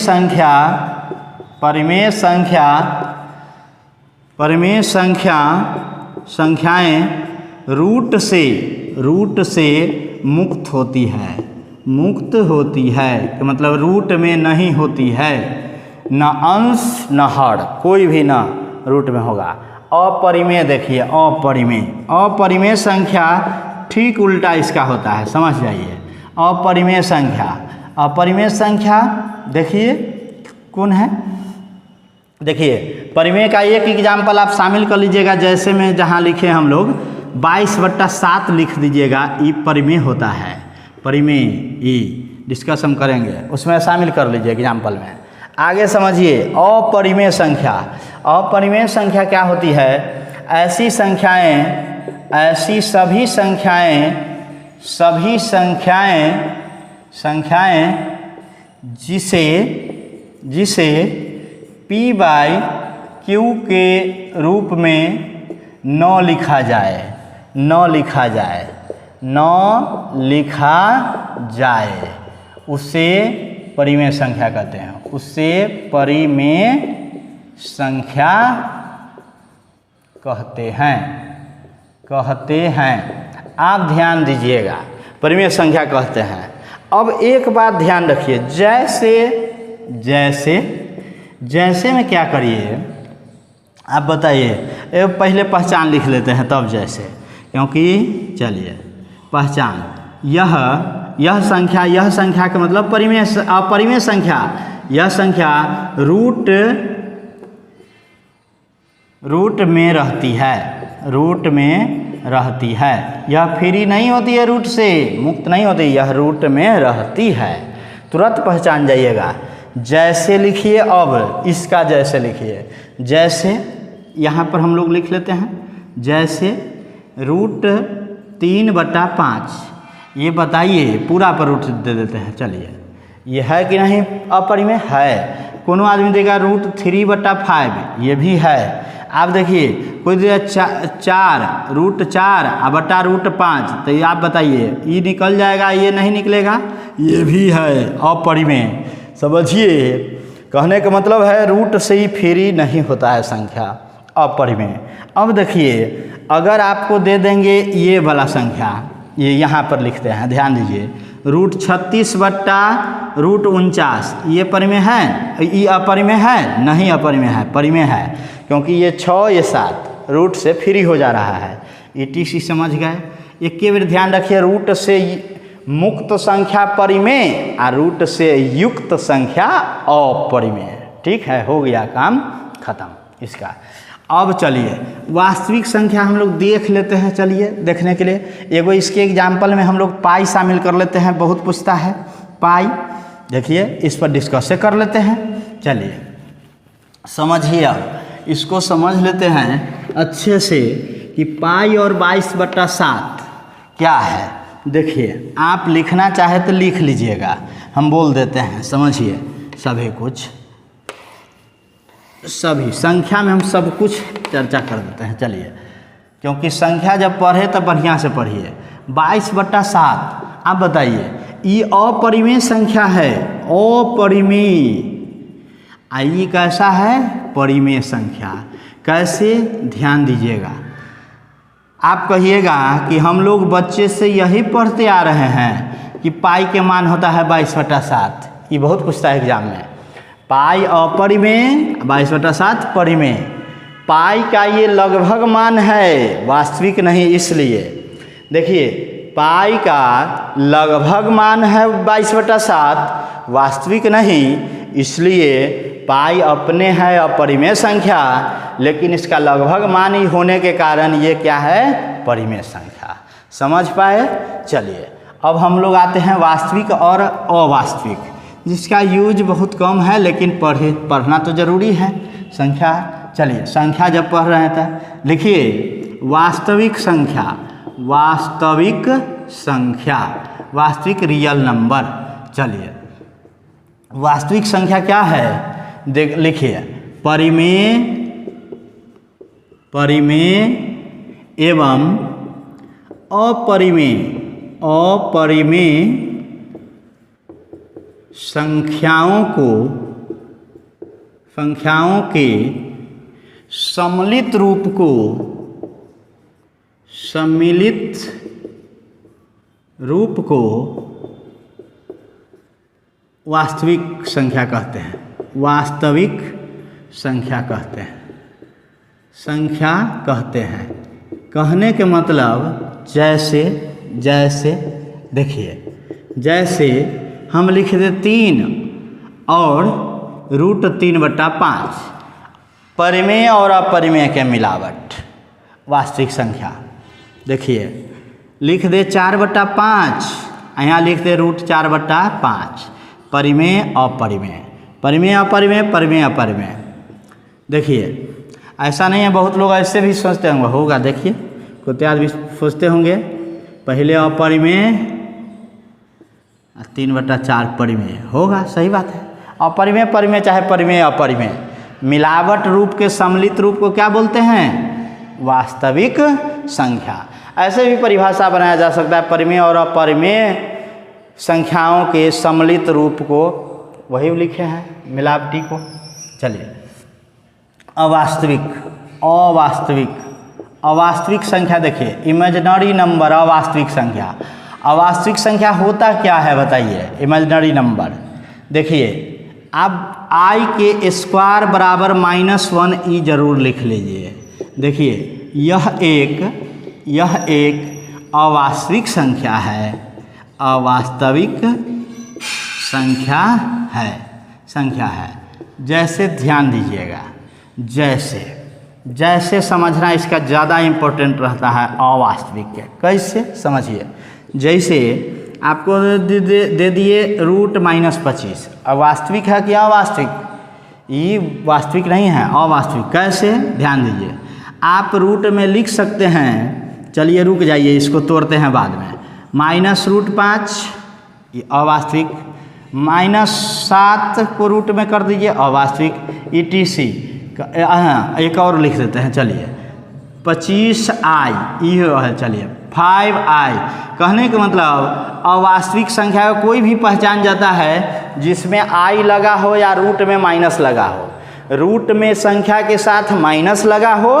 Speaker 1: संख्याएं रूट से मुक्त होती है, कि मतलब रूट में नहीं होती है, न अंश न हर, कोई भी न रूट में होगा। अपरिमेय देखिए, अपरिमेय संख्या ठीक उल्टा इसका होता है, समझ जाइए। अपरिमेय संख्या देखिए कौन है, देखिए परिमेय का एक एग्जाम्पल आप शामिल कर लीजिएगा। जैसे में जहाँ लिखे हम लोग 22/7 लिख दीजिएगा, ये परिमेय होता है, परिमेय ये डिस्कस हम करेंगे, उसमें शामिल कर लीजिए एग्जाम्पल में। आगे समझिए अपरिमेय संख्या क्या होती है? ऐसी सभी संख्याएं जिसे p/q के रूप में न लिखा जाए उसे परिमेय संख्या कहते हैं, उसे परिमेय संख्या कहते हैं। आप ध्यान दीजिएगा, परिमेय संख्या कहते हैं। अब एक बात ध्यान रखिए, जैसे जैसे जैसे में क्या करिए आप बताइए, पहले पहचान लिख लेते हैं तब जैसे, क्योंकि चलिए पहचान, यह संख्या का मतलब परिमेय अपरिमेय संख्या, यह संख्या रूट में रहती है, रूट में रहती है, यह फ्री नहीं होती है, रूट से मुक्त नहीं होती, यह रूट में रहती है। तुरंत पहचान जाइएगा। जैसे लिखिए, अब इसका जैसे लिखिए, जैसे यहाँ पर हम लोग लिख लेते हैं, जैसे √3/5, ये बताइए पूरा पर रूट दे देते हैं। चलिए ये है कि नहीं अपरिमेय है। कोनो आदमी देगा √3/5, ये भी है। आप देखिए कोई देगा 4√4/5, तो ये आप बताइए ये निकल जाएगा, ये नहीं निकलेगा, ये भी है अपरिमेय। समझिए, कहने का मतलब है रूट से ही फ्री नहीं होता है संख्या, अपरिमेय। अब देखिए अगर आपको दे देंगे ये वाला संख्या, ये यहाँ पर लिखते हैं, ध्यान दीजिए, √36/√49, ये परिमेय है, ये अपरिमेय है? नहीं अपरिमेय है, परिमेय है, क्योंकि ये 6 ये 7 रूट से फ्री हो जा रहा है। ETC समझ गए? एक के बार ध्यान रखिए, रूट से मुक्त संख्या परिमेय और रूट से युक्त संख्या अपरिमेय। ठीक है, हो गया काम खत्म इसका। अब चलिए वास्तविक संख्या हम लोग देख लेते हैं। चलिए देखने के लिए एगो इसके एग्जाम्पल में हम लोग पाई शामिल कर लेते हैं, बहुत पूछता है पाई। देखिए इस पर डिस्कस कर लेते हैं। चलिए समझिए, अब इसको समझ लेते हैं अच्छे से कि पाई और 22/7 क्या है। देखिए आप लिखना चाहे तो लिख लीजिएगा, हम बोल देते हैं। समझिए सभी कुछ, सभी संख्या में हम सब कुछ चर्चा कर देते हैं। चलिए, क्योंकि संख्या जब पढ़े तब बढ़िया से पढ़िए। 22/7 आप बताइए, ये अपरिमेय संख्या है, अपरिमेय। ये कैसा है? परिमेय संख्या। कैसे? ध्यान दीजिएगा। आप कहिएगा कि हम लोग बच्चे से यही पढ़ते आ रहे हैं कि पाई के मान होता है 22/7। ये बहुत पूछता है एग्जाम में। पाई अपरिमेय, 22/7 परिमेय। पाई का ये लगभग मान है, वास्तविक नहीं। इसलिए देखिए पाई का लगभग मान है 22/7, वास्तविक नहीं। इसलिए पाई अपने है अपरिमेय संख्या, लेकिन इसका लगभग मान ही होने के कारण ये क्या है? परिमेय संख्या। समझ पाए? चलिए अब हम लोग आते हैं वास्तविक और अवास्तविक, जिसका यूज बहुत कम है, लेकिन पढ़ना तो ज़रूरी है संख्या। चलिए संख्या जब पढ़ रहे थे, लिखिए वास्तविक संख्या, वास्तविक संख्या, वास्तविक रियल नंबर। चलिए वास्तविक संख्या क्या है? देख लिखिए, परिमेय, परिमेय एवं अपरिमेय, अपरिमेय संख्याओं के सम्मिलित रूप को, सम्मिलित रूप को वास्तविक संख्या कहते हैं, वास्तविक संख्या कहते हैं, संख्या कहते हैं। कहने के मतलब जैसे, जैसे देखिए, जैसे हम लिख दे 3 और √3/5, परिमेय और अपरिमेय के मिलावट, वास्तविक संख्या। देखिए लिख दे 4/5, यहाँ लिख दे √4/5, परिमेय अपरिमेय, परिमेय अपरिमेय, परिमेय अपरिमेय। देखिए ऐसा नहीं है, बहुत लोग ऐसे भी सोचते होंगे, होगा देखिए कुछ आदमी सोचते होंगे पहले अपरिमेय 3/4 परिमेय होगा। सही बात है, अपरिमेय परिमेय चाहे परिमेय अपरिमेय, मिलावट रूप के सम्मिलित रूप को क्या बोलते हैं? वास्तविक संख्या। ऐसे भी परिभाषा बनाया जा सकता है, परिमेय और अपरिमेय संख्याओं के सम्मिलित रूप को, वही लिखे हैं मिलावटी को। चलिए अवास्तविक, अवास्तविक, अवास्तविक संख्या देखिए, इमेजिनरी नंबर, अवास्तविक संख्या। अवास्तविक संख्या होता क्या है बताइए, इमेजिनरी नंबर। देखिए अब आई के स्क्वायर बराबर -1 जरूर लिख लीजिए। देखिए यह एक अवास्तविक संख्या है, अवास्तविक संख्या है। जैसे ध्यान दीजिएगा, जैसे समझना इसका ज़्यादा इम्पोर्टेंट रहता है अवास्तविक के। कैसे समझिए, जैसे आपको दे दिए √-25, अवास्तविक है कि अवास्तविक? ये वास्तविक नहीं है, अवास्तविक। कैसे, ध्यान दीजिए। आप रूट में लिख सकते हैं, चलिए रुक जाइए, इसको तोड़ते हैं बाद में। -√5 ये अवास्तविक, -7 को रूट में कर दीजिए, अवास्तविक। ETC एक और लिख देते हैं, चलिए 25i ये है, चलिए 5i। कहने का मतलब अवास्तविक संख्या को कोई भी पहचान जाता है जिसमें i लगा हो या रूट में माइनस लगा हो। रूट में संख्या के साथ माइनस लगा हो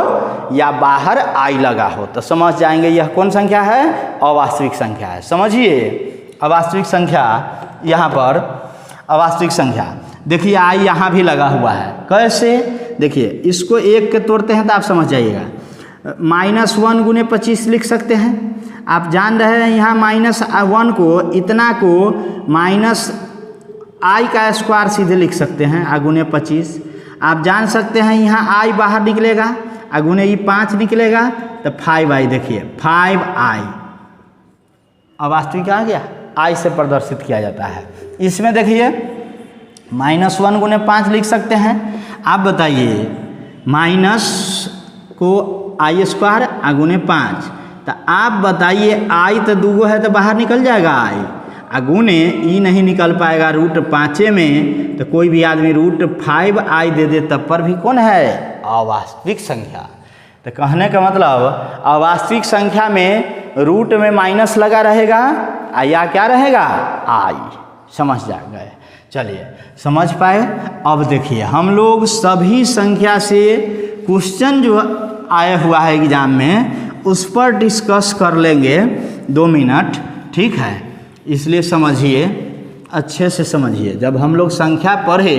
Speaker 1: या बाहर i लगा हो तो समझ जाएंगे यह कौन संख्या है, अवास्तविक संख्या है। समझिए अवास्तविक संख्या, यहाँ पर अवास्तविक संख्या देखिए i यहाँ भी लगा हुआ है। कैसे, देखिए इसको 1 के तोड़ते हैं तो आप समझ जाइएगा। -1 गुने 25 लिख सकते हैं। आप जान रहे हैं यहाँ -1 को, इतना को -i का स्क्वायर सीधे लिख सकते हैं, गुने 25। आप जान सकते हैं यहाँ i बाहर निकलेगा, गुने 5 निकलेगा तो 5i। देखिए 5i अवास्तविक आ गया, i से प्रदर्शित किया जाता है। इसमें देखिए -1 गुने 5 लिख सकते हैं। आप बताइए माइनस को i स्क्वायर गुने 5, तो आप बताइए i तो 2 है तो बाहर निकल जाएगा i, गुने ई नहीं निकल पाएगा √5 में, तो कोई भी आदमी √5i दे दे तब पर भी कौन है, अवास्तविक संख्या। तो कहने का मतलब अवास्तविक संख्या में रूट में माइनस लगा रहेगा या क्या रहेगा, i। समझ जा गए, चलिए समझ पाए। अब देखिए हम लोग सभी संख्या से क्वेश्चन जो आया हुआ है एग्जाम में उस पर डिस्कस कर लेंगे 2 मिनट, ठीक है। इसलिए समझिए, अच्छे से समझिए। जब हम लोग संख्या पढ़े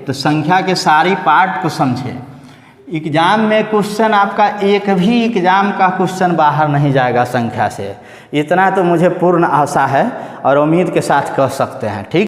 Speaker 1: तो संख्या के सारी पार्ट को समझे। एग्जाम में क्वेश्चन आपका एक भी एग्जाम का क्वेश्चन बाहर नहीं जाएगा संख्या से, इतना तो मुझे पूर्ण आशा है और उम्मीद के साथ कह सकते हैं, ठीक।